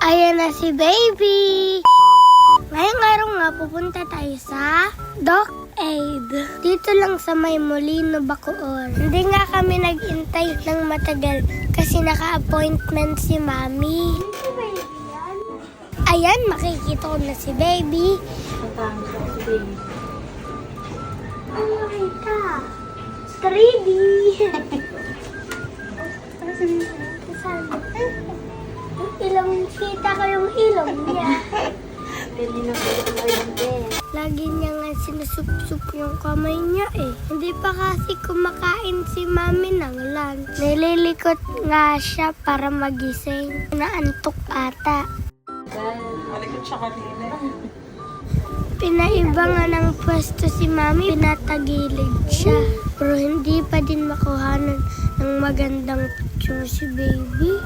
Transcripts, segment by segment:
Ayan na si baby! Ngayong araw nga pupunta tayo sa DocAid. Dito lang sa May Molino, Bacoor. Hindi nga kami nag-intay ng matagal kasi naka-appointment si Mami. Si baby yan? Ayan, makikita ko na si baby. Ano makita? 3D! Ilong, kita ko yung ilong niya. Lagi niya nga sinusup-sup yung kamay niya eh. Hindi pa kasi kumakain si Mami ng lunch. Nililikot nga siya para magising. Naantok ata. Malikot siya kanina. Pinaiba nga ng pwesto si Mami, pinatagilid siya. Pero hindi pa din makuhanan ng magandang picture si baby.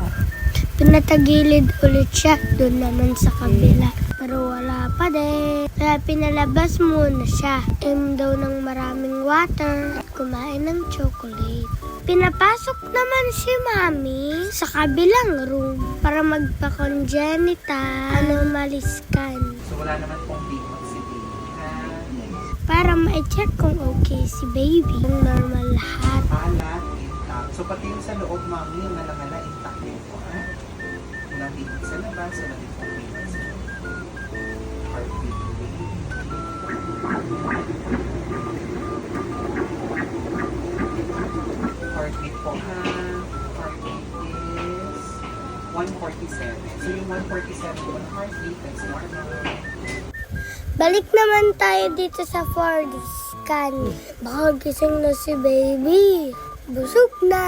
Pinatagilid ulit siya, doon naman sa kabila. Pero wala pa din. Kaya pinalabas muna siya. Daw ng maraming water at kumain ng chocolate. Pinapasok naman si Mami sa kabilang room para magpa-congenital anomaly scan. So wala naman pong limot si baby. Para ma-check kung okay si baby. Kung normal lahat. Lahat intact. So pati yung sa loob, Mami, yung nalangala intact din po. Walang limot sa labas, walang din pong limot sa heartbeat ni baby. Heartbeat po ha. Heartbeat is 147. So yung 147 po ng heartbeat, that's normal. Balik naman tayo dito sa 4D scan. Baka gising na si baby. Busog na.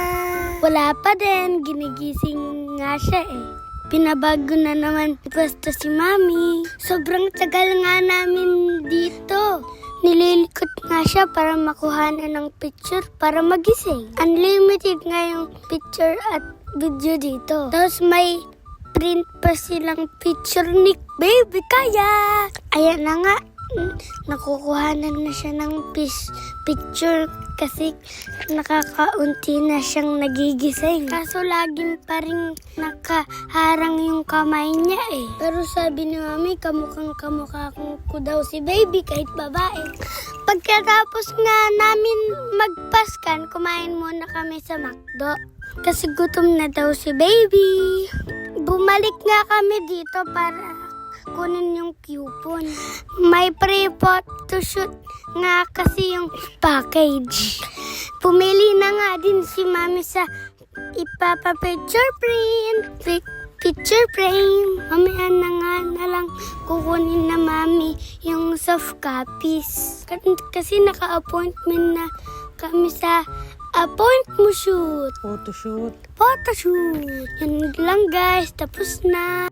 Wala pa din. Ginigising nga siya eh. Pinabago na naman pwesto si Mami. Sobrang tagal nga namin dito. Nililikot nga siya para makuhanan ng picture para magising. Unlimited nga yung picture at video dito. Tapos may print pa silang picture ni baby kaya. Ayan na nga. Nakukuhanan na siya ng picture kasi nakakaunti na siyang nagigising. Kaso laging pa rin nakaharang yung kamay niya eh. Pero sabi ni Mami, kamukha ko daw si baby kahit babae. Pagkatapos nga namin magpaskan, kumain muna kami sa McDo. Kasi gutom na daw si baby. Bumalik nga kami dito para kunin yung coupon. May pre-photoshoot nga kasi yung package. Pumili na nga din si Mami sa ipapa-picture picture frame. Mamaya na nga na lang kukunin na Mami yung soft copies. Kasi naka-appointment na kami sa appointment shoot. Photoshoot. Photoshoot. Yan lang guys. Tapos na.